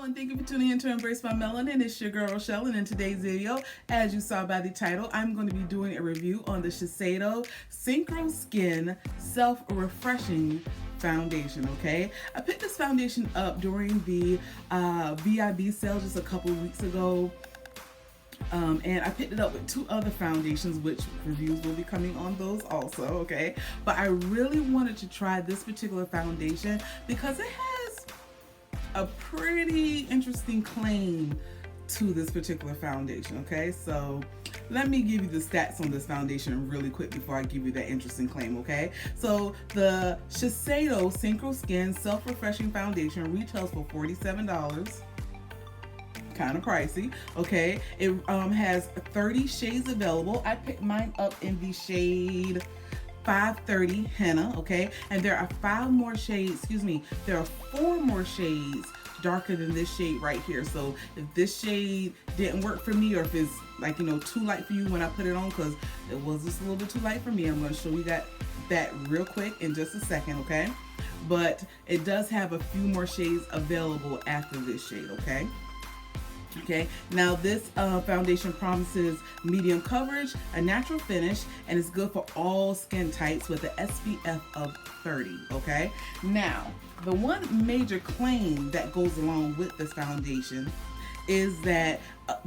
and thank you for tuning in to Embrace My Melanin. It's your girl Rochelle, and in today's video, as you saw by the title, I'm going to be doing a review on the Shiseido Synchro Skin Self-Refreshing Foundation, okay? I picked this foundation up during the VIB sale just a couple of weeks ago. And I picked it up with two other foundations, which reviews will be coming on those also, okay? But I really wanted to try this particular foundation because it has a pretty interesting claim to this particular foundation, okay? So let me give you the stats on this foundation really quick before I give you that interesting claim, okay? So the Shiseido Synchro Skin Self-Refreshing Foundation retails for $47. Kind of pricey, okay? It has 30 shades available. I picked mine up in the shade 530 henna, okay? And there are there are 4 more shades darker than this shade right here. So if this shade didn't work for me, or if it's like, too light for you when I put it on, because it was just a little bit too light for me, I'm going to show you that real quick in just a second, okay? But it does have a few more shades available after this shade, okay? Okay, now this foundation promises medium coverage, a natural finish, and it's good for all skin types with an SPF of 30, okay? Now, the one major claim that goes along with this foundation is that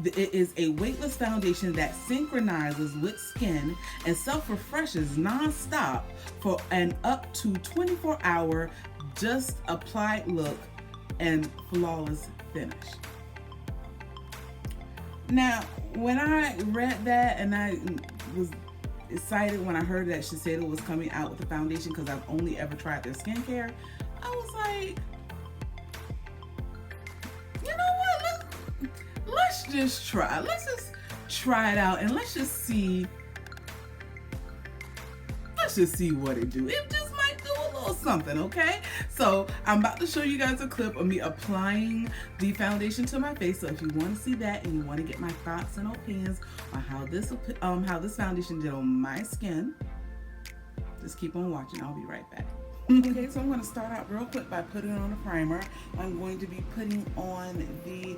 it is a weightless foundation that synchronizes with skin and self-refreshes non-stop for an up to 24-hour just applied look and flawless finish. Now, when I read that, and I was excited when I heard that Shiseido was coming out with a foundation, because I've only ever tried their skincare, I was like, you know what, let's just try. Let's just try it out, and let's just see what it do. It just might do a little something, okay? So I'm about to show you guys a clip of me applying the foundation to my face. So if you want to see that and you want to get my thoughts and opinions on how this foundation did on my skin, just keep on watching. I'll be right back. Okay, so I'm going to start out real quick by putting on a primer. I'm going to be putting on the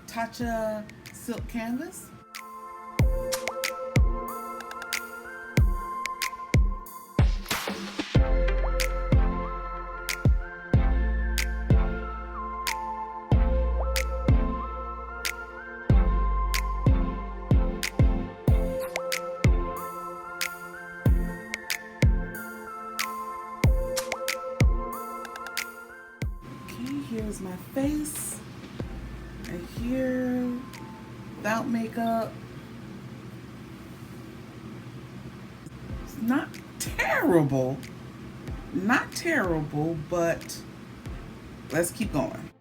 Tatcha Silk Canvas. Here's my face, right here, without makeup. It's not terrible, but let's keep going.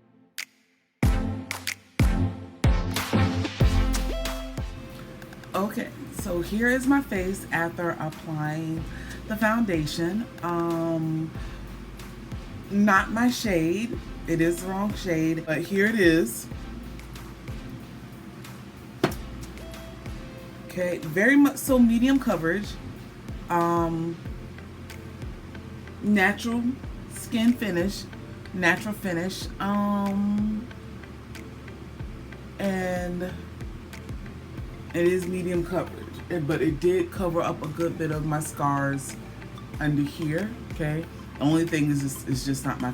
Okay, so here is my face after applying the foundation. Not my shade. It is the wrong shade, but here it is. Okay, very much so medium coverage. Natural skin finish, natural finish. And it is medium coverage, but it did cover up a good bit of my scars under here, okay? The only thing is just not my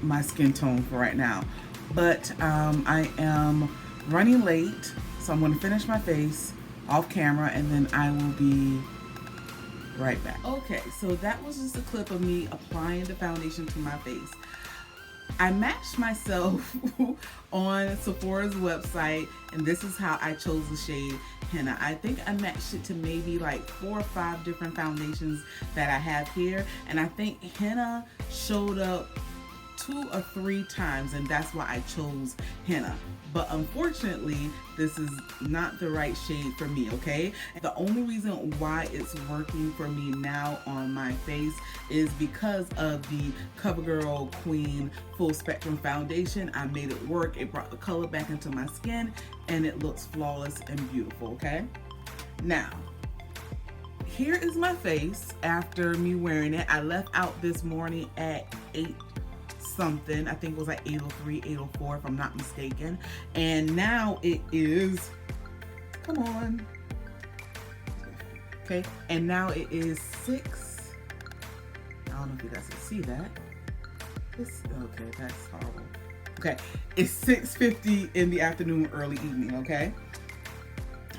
my skin tone for right now. But I am running late, so I'm going to finish my face off camera, and then I will be right back. Okay, so that was just a clip of me applying the foundation to my face. I matched myself on Sephora's website, and this is how I chose the shade henna. I think I matched it to maybe like 4 or 5 different foundations that I have here, and I think henna showed up 2 or 3 times, and that's why I chose henna. But unfortunately, this is not the right shade for me, okay? The only reason why it's working for me now on my face is because of the CoverGirl Queen Full Spectrum Foundation. I made it work. It brought the color back into my skin, and it looks flawless and beautiful, okay? Now, here is my face after me wearing it. I left out this morning at 8 something. I think it was like 8:03, 8:04 if I'm not mistaken. And now it is, come on. Okay, and now it is 6. I don't know if you guys can see that. Okay, that's horrible. Okay, it's 6:50 in the afternoon, early evening, okay?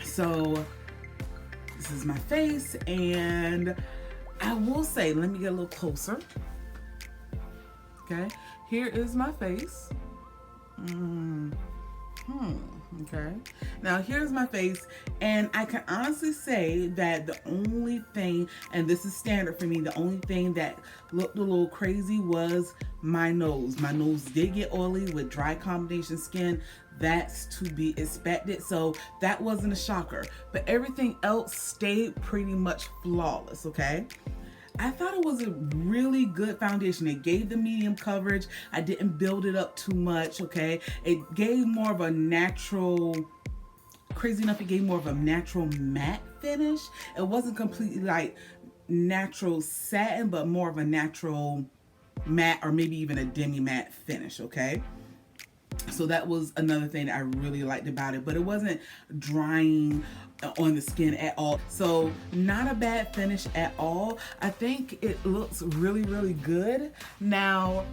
So this is my face, and I will say, let me get a little closer. Okay, here is my face. Okay, now here's my face, and I can honestly say that the only thing, and this is standard for me, the only thing that looked a little crazy was my nose. My nose did get oily with dry combination skin. That's to be expected, so that wasn't a shocker, but everything else stayed pretty much flawless. Okay, I thought it was a really good foundation. It gave the medium coverage. I didn't build it up too much, okay? It gave more of a natural, crazy enough, it gave more of a natural matte finish. It wasn't completely like natural satin, but more of a natural matte, or maybe even a demi-matte finish, okay? So that was another thing that I really liked about it, but it wasn't drying on the skin at all. So not a bad finish at all. I think it looks really, really good. Now,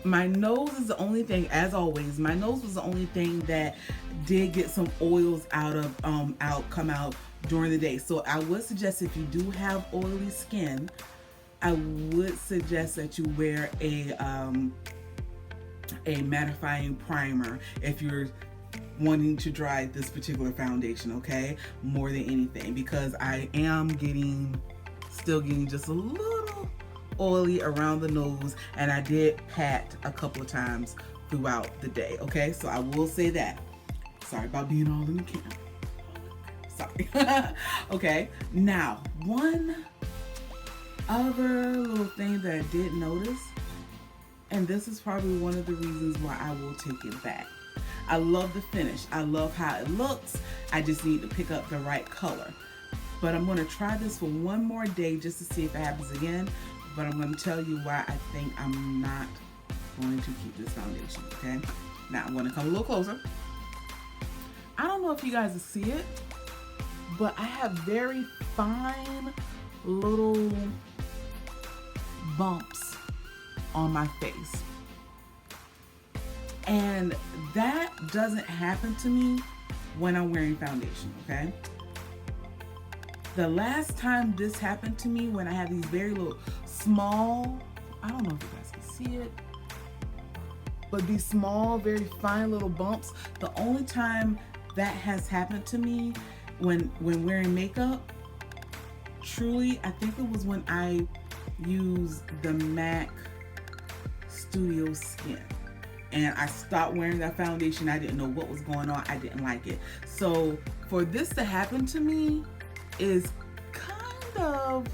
my nose is the only thing, as always, my nose was the only thing that did get some oils come out during the day. So I would suggest, if you do have oily skin, I would suggest that you wear a mattifying primer if you're wanting to dry this particular foundation, okay? More than anything, because I am still getting just a little oily around the nose, and I did pat a couple of times throughout the day, okay? So I will say that. Sorry about being all in the camera. Sorry. Okay, now one other little thing that I did notice, and this is probably one of the reasons why I will take it back. I love the finish. I love how it looks. I just need to pick up the right color. But I'm going to try this for one more day just to see if it happens again. But I'm going to tell you why I think I'm not going to keep this foundation, okay? Now I'm going to come a little closer. I don't know if you guys will see it, but I have very fine little bumps on my face, and that doesn't happen to me when I'm wearing foundation, okay? The last time this happened to me, when I had these very little small, I don't know if you guys can see it, but these small, very fine little bumps, the only time that has happened to me when wearing makeup, truly, I think it was when I used the MAC Studio Skin, and I stopped wearing that foundation. I didn't know what was going on. I didn't like it. So for this to happen to me is kind of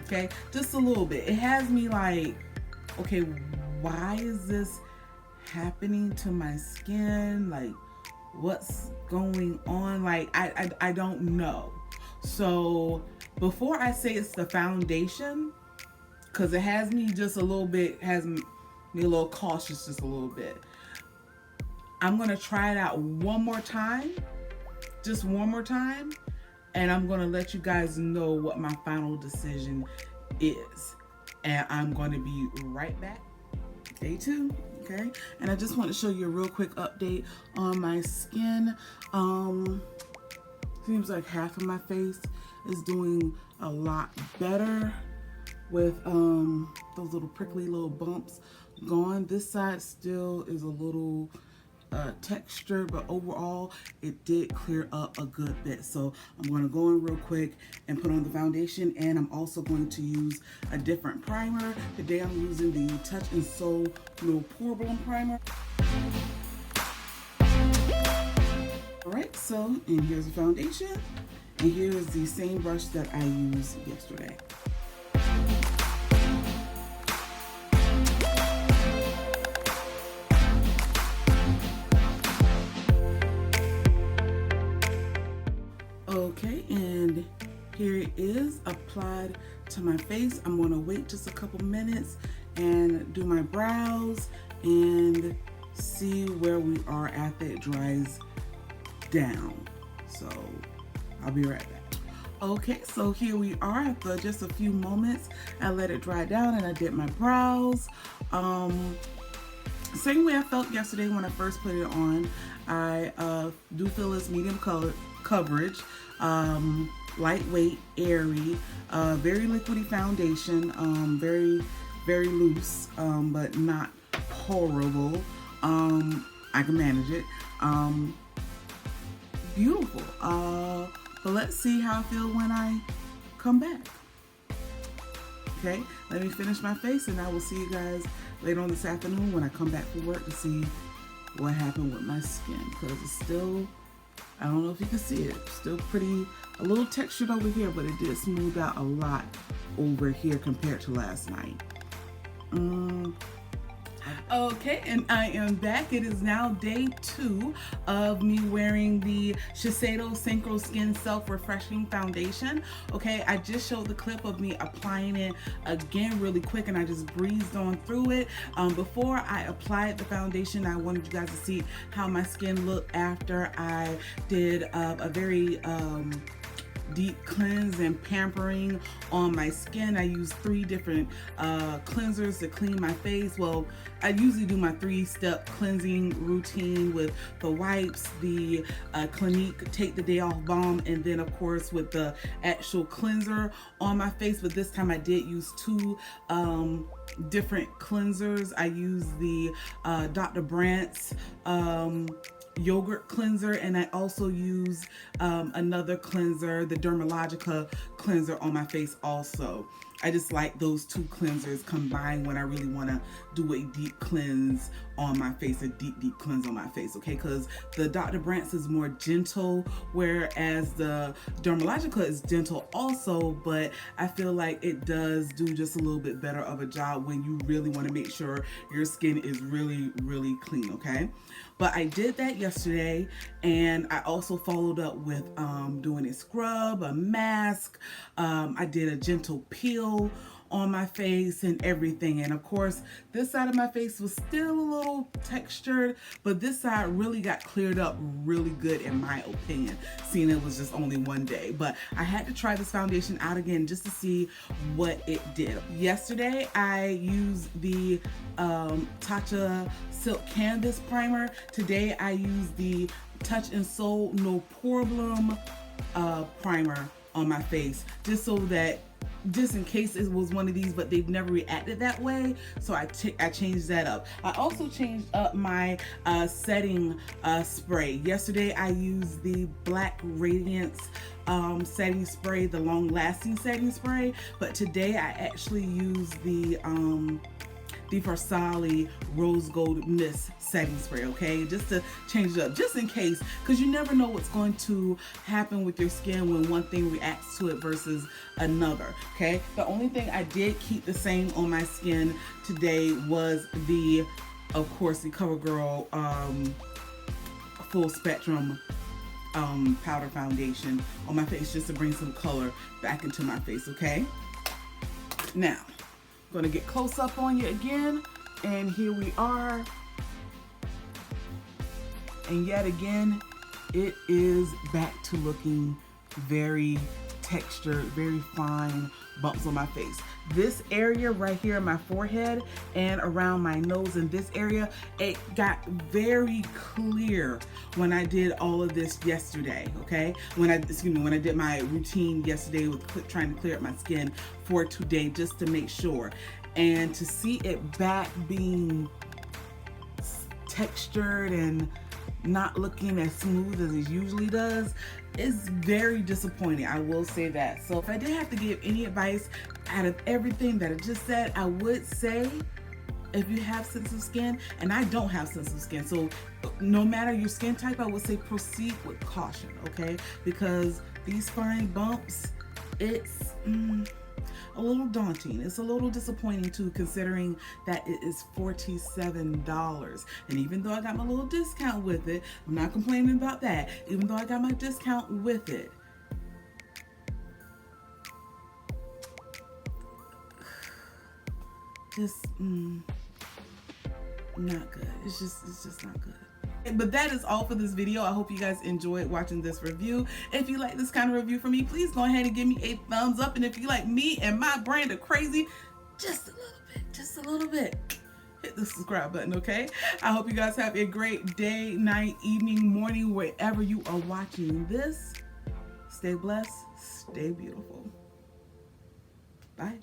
okay, just a little bit. It has me like, okay, why is this happening to my skin? Like, what's going on? Like, I don't know. So before I say it's the foundation, because it has me just a little bit, has me a little cautious just a little bit, I'm going to try it out one more time, just one more time, and I'm going to let you guys know what my final decision is. And I'm going to be right back. Day 2, okay? And I just want to show you a real quick update on my skin. Seems like half of my face is doing a lot better with those little prickly little bumps gone. This side still is a little texture, but overall it did clear up a good bit. So I'm going to go in real quick and put on the foundation, and I'm also going to use a different primer. Today I'm using the Touch and Soul Little Pore Bloom Primer. Alright, so, and here's the foundation, and here's the same brush that I used yesterday. it is applied to my face, I'm going to wait just a couple minutes and do my brows and see where we are after it dries down. So I'll be right back. Okay, so here we are after just a few moments. I let it dry down and I did my brows. Same way I felt yesterday when I first put it on. I do feel it's medium color coverage, lightweight, airy, very liquidy foundation, very loose, but not horrible. I can manage it. Beautiful. But let's see how I feel when I come back. Okay, let me finish my face and I will see you guys later on this afternoon when I come back from work to see what happened with my skin, because it's still, I don't know if you can see it, still pretty, a little textured over here, but it did smooth out a lot over here compared to last night. Okay, and I am back. It is now day 2 of me wearing the Shiseido Synchro Skin Self-Refreshing Foundation. Okay, I just showed the clip of me applying it again really quick, and I just breezed on through it. Before I applied the foundation, I wanted you guys to see how my skin looked after I did a very deep cleanse and pampering on my skin. I use 3 different cleansers to clean my face. Well, I usually do my 3-step cleansing routine with the wipes, the Clinique Take the Day Off Balm, and then of course with the actual cleanser on my face. But this time I did use 2 different cleansers. I used the Dr. Brandt's yogurt cleanser, and I also use another cleanser, the Dermalogica cleanser, on my face also. I just like those 2 cleansers combined when I really want to do a deep cleanse on my face, a deep cleanse on my face, okay? Because the Dr. Brandt's is more gentle, whereas the Dermalogica is gentle also, but I feel like it does do just a little bit better of a job when you really want to make sure your skin is really clean, okay? But I did that yesterday, and I also followed up with doing a scrub, a mask. I did a gentle peel on my face and everything. And of course, this side of my face was still a little textured, but this side really got cleared up really good in my opinion, seeing it was just only one day. But I had to try this foundation out again just to see what it did. Yesterday, I used the Tatcha Silk Canvas Primer. Today, I used the Touch and Soul No Problem primer on my face, just so that, just in case it was one of these, but they've never reacted that way, so I changed that up. I also changed up my setting spray. Yesterday I used the Black Radiance setting spray, the long-lasting setting spray, but today I actually used the Farsali Rose Gold Mist setting spray, okay? Just to change it up, just in case, because you never know what's going to happen with your skin when one thing reacts to it versus another, okay? The only thing I did keep the same on my skin today was the, of course, the CoverGirl Full Spectrum powder foundation on my face, just to bring some color back into my face, okay? Now, going to get close up on you again, and here we are, and yet again it is back to looking very textured, very fine bumps on my face. This area right here in my forehead and around my nose, in this area, it got very clear when I did all of this yesterday, okay? When I did my routine yesterday with trying to clear up my skin for today, just to make sure. And to see it back being textured and not looking as smooth as it usually does is very disappointing, I will say that. So if I did have to give any advice out of everything that I just said, I would say, if you have sensitive skin, and I don't have sensitive skin, so no matter your skin type, I would say proceed with caution, okay? Because these fine bumps, it's a little daunting. It's a little disappointing too, considering that it is $47. And even though I got my little discount with it, I'm not complaining about that. Even though I got my discount with it, just not good. It's just not good. But that is all for this video. I hope you guys enjoyed watching this review. If you like this kind of review from me, please go ahead and give me a thumbs up. And if you like me and my brand of crazy, just a little bit, hit the subscribe button, okay? I hope you guys have a great day, night, evening, morning, wherever you are watching this. Stay blessed, stay beautiful. Bye.